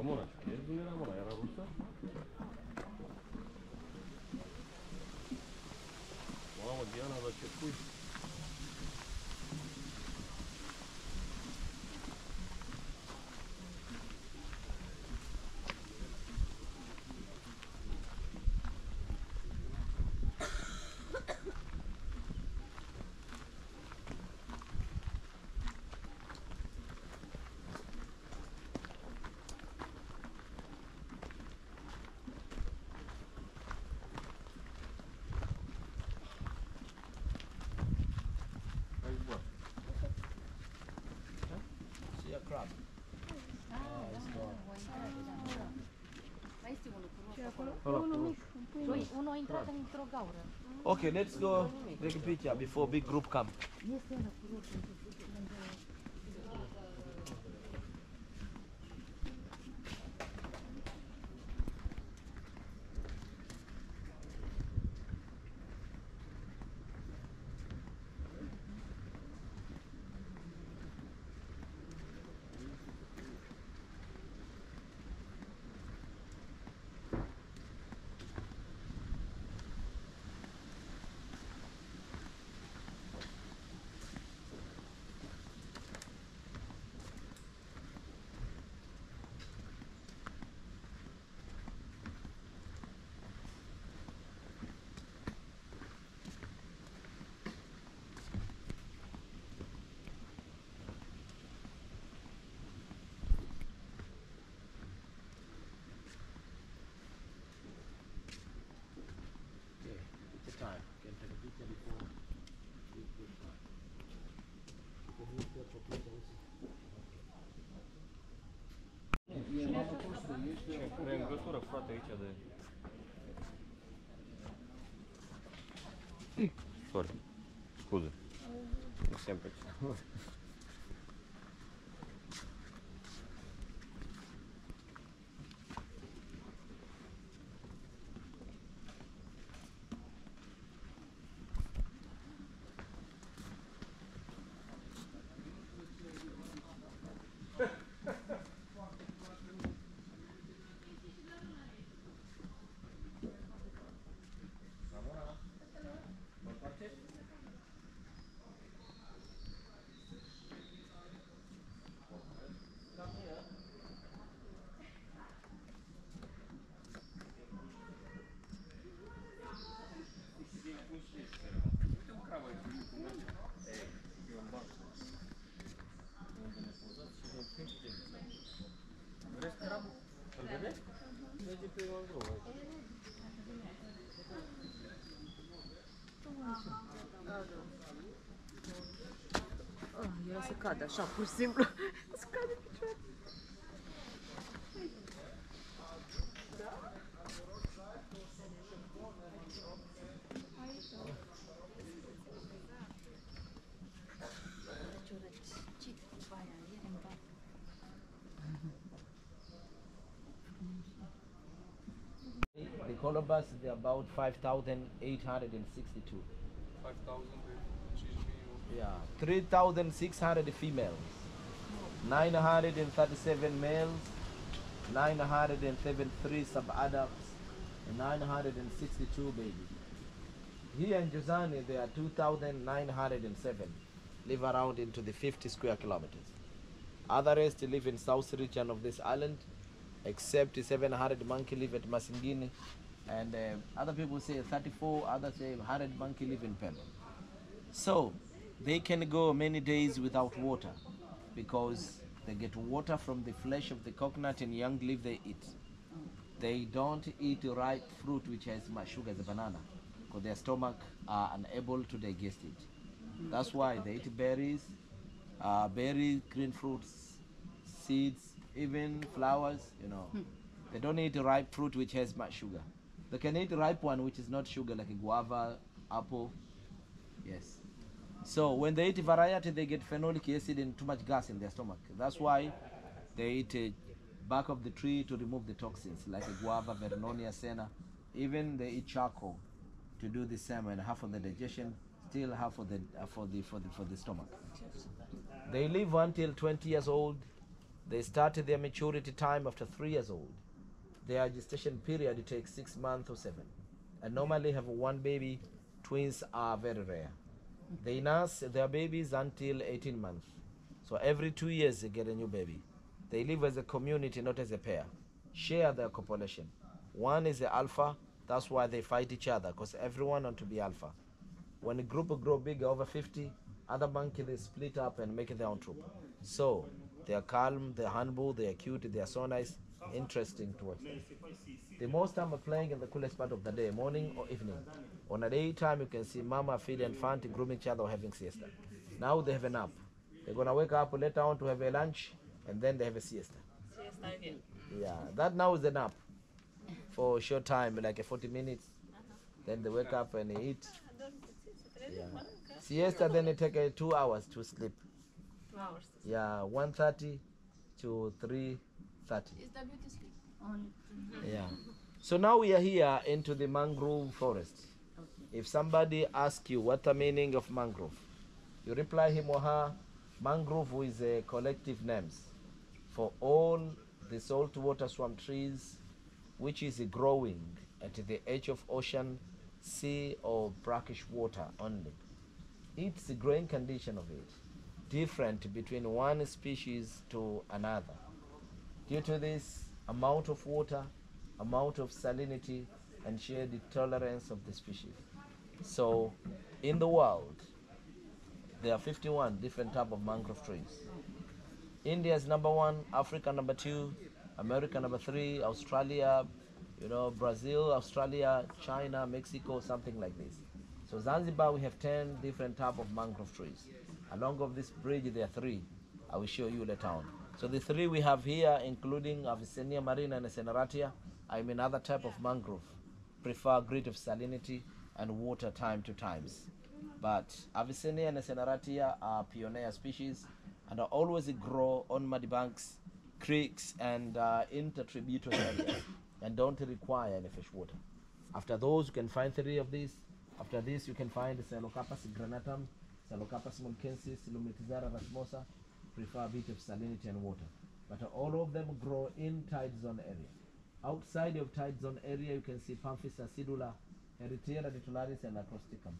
Ramona, ești unde Ramona? Era rusă? Mamă, Diana, dar ce pui? See a crab. It's gone. Unul a intrat într-o gaură. Okay, let's go take a picture before big group come. Este ăla cu roșu. Okay, it's a time. Can take a picture before big group come. You can use that for people also. Care îngătură, frate, aici de... Sorry. Scuze. Nu sempre. Vrei crabul? Îl vedeți? Merge pe Mangrove. Era să cadă așa, pur și simplu. Să cadă picioare. The colobus, they're about 5,862. 5,000 Yeah, 3,600 females, 937 males, 973 sub-adults, and 962 babies. Here in Jazani, there are 2,907 live around into the 50 square kilometers. Other rest live in south region of this island, except 700 monkey live at Masingini, and other people say 34, others say 100 monkey live in Pemba. So they can go many days without water because they get water from the flesh of the coconut and young leaf they eat. They don't eat ripe fruit which has much sugar as a banana because their stomach are unable to digest it. That's why they eat berries, green fruits, seeds, even flowers, you know. They don't eat ripe fruit which has much sugar. They can eat ripe one which is not sugar like a guava, apple, yes. So when they eat variety, they get phenolic acid and too much gas in their stomach. That's why they eat bark of the tree to remove the toxins, like a guava, vernonia, senna. Even they eat charcoal to do the same, and half of the digestion, still half of the for the stomach. They live until 20 years old, They start their maturity time after 3 years old. Their gestation period takes 6 months or 7. And normally have one baby. Twins are very rare. They nurse their babies until 18 months. So every 2 years they get a new baby. They live as a community, not as a pair. Share their copulation. One is the alpha, that's why they fight each other, because everyone wants to be alpha. When a group grow bigger, over 50, other monkey they split up and make their own troop. So they are calm, they are humble, they are cute, they are so nice, interesting to watch them. The most time are playing in the coolest part of the day, morning or evening. On a daytime, you can see mama, feed and Fanti grooming each other or having siesta. Now they have a nap. They're gonna wake up later on to have a lunch, and then they have a siesta. Siesta again. Yeah, that now is a nap for a short time, like a 40 minutes. Then they wake up and they eat. Yeah. Siesta, then they take 2 hours to sleep. 2 hours. Yeah, 1:30 to 3:30. Is the beauty sleep? On. Yeah. So now we are here into the mangrove forest. If somebody asks you what the meaning of mangrove, you reply him or her, mangrove is a collective names for all the saltwater swamp trees which is growing at the edge of ocean, sea or brackish water only. It's the growing condition of it different between one species to another. Due to this amount of water, amount of salinity and sheer tolerance of the species. So in the world there are 51 different type of mangrove trees. India is number 1, Africa number 2, America number 3, Australia, Brazil, Australia, China, Mexico, something like this. So Zanzibar we have 10 different type of mangrove trees. Along of this bridge there are 3. I will show you later on. So the 3 we have here, including Avicennia marina and Seneratia, other type of mangrove, prefer greater salinity and water time to times. But Avicennia and Seneratia are pioneer species and are always grow on muddy banks, creeks, and intertributary areas, and don't require any fresh water. After those, you can find 3 of these. After this, you can find Celocarpus granatum, Celocarpus mulcensis, Lumitizara rasmosa, prefer a bit of salinity and water. But all of them grow in tide zone area. Outside of tide zone area, you can see Pamphis acidula, Erythraea titularis, and acrosticum.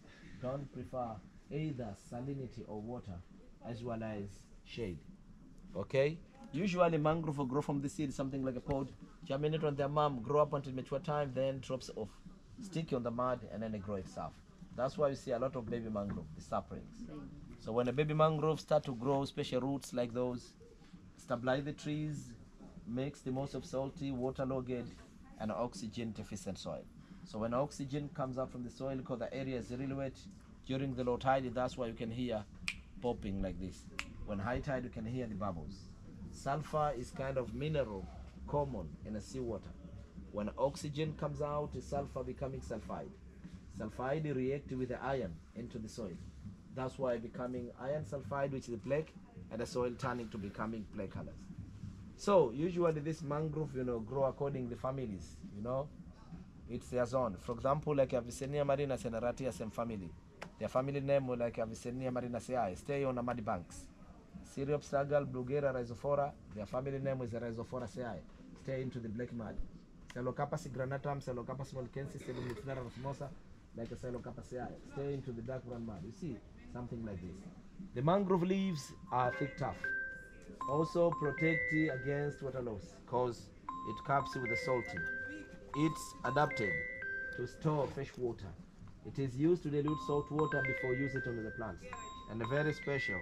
Don't prefer either salinity or water as well as shade. Okay? Usually mangrove will grow from the seed, something like a pod, germinate on their mom, grow up until mature time, then drops off, sticky on the mud, and then they grow itself. That's why you see a lot of baby mangrove, the saplings. So when a baby mangrove start to grow special roots like those, stabilize the trees, makes the most of salty, waterlogged, and oxygen deficient soil. So when oxygen comes out from the soil, because the area is really wet during the low tide, that's why you can hear popping like this. When high tide, you can hear the bubbles. Sulfur is kind of mineral common in the seawater. When oxygen comes out, the sulfur becoming sulfide. Sulfide react with the iron into the soil. That's why becoming iron sulfide, which is black, and the soil turning to becoming black colors. So usually this mangrove, grow according to the families, it's their zone. For example, like Avicennia marina, Seneratia, same family. Their family name will like Avicennia marina seae, stay on the muddy banks. Syriopstragal, Bruguera, Rhizophora, their family name is Rhizophora seae, stay into the black mud. Celocarpus granatum, Celocarpus molkensis, Celocarpus rasmosa, like a Celocarpus seae, stay into the dark brown mud. You see, something like this. The mangrove leaves are thick tough. Also protect against water loss, because it caps with the salty. It's adapted to store fresh water. It is used to dilute salt water before using it on the plants. And very special,